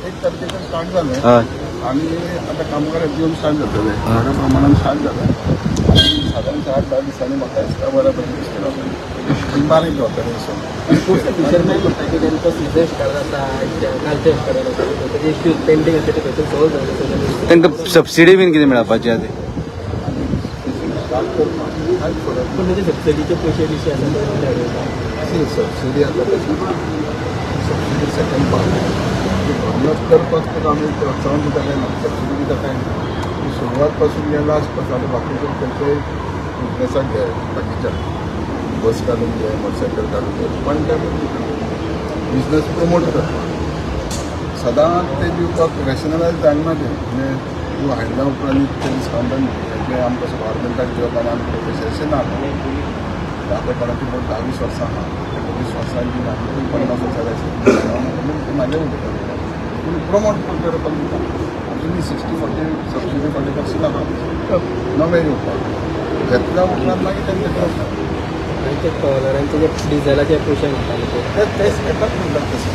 1 तारखेचं स्टार्ट झालंय हय आणि आता कामगारांची येऊन स्टार्ट जातले थोड्या प्रमाणात स्टार्ट झालं आणि साधारण 8-10 दिवसांनी म्हाका दिसता बऱ्यापैकी दिसतलो बारीक जातले फिशरमॅन म्हणटा की त्यांचा सीझन स्टार्ट जाता कालचे स्टार्ट जाता त्याचे इश्यूज पेंडिंग आसा ते खंयचे सॉल्व जाले तांकां सबसिडी बीन कितें मेळपाची आहा ती पण म्हणजे सबसिडीचे पैसे विषय आसा सबसिडी आता सबसिडी सेकंड पार्ट गव्हर्नमेंट करपाक आम्ही प्रोत्साहन दिता काय ना सबसिडी दिता काय ना सुरवातपासून या लास्टपासून आता बाकीचे खंयचे बिजनेसाक घे बाकीच्या बस काढून घे मोटरसायकल काढून घे पण त्या बिजनेस प्रमोट करता सदांच ते दिवपाक रॅशनलायज जायना ते म्हणजे तूं हाडल्या उपरांत ते डिस्कावंटान म्हणजे आमकां गव्हर्नमेंटाक दिवप आनी आमकां पयशे अशें ना आता कोणाची बोट 20 वर्सां आहा 20 वर्सांची आमी 50 वर्सां जाय म्हाजे उलयता पूण प्रमोट करपाक दिता अजुनी 60-40 सबसिडी 40% आहा नवे येवपाक घेतल्या उपरांत मागीर तेंचे करता कलरांचे जे डिझेलाचे पयशे म्हणटाले तेच येतात म्हणटात तशें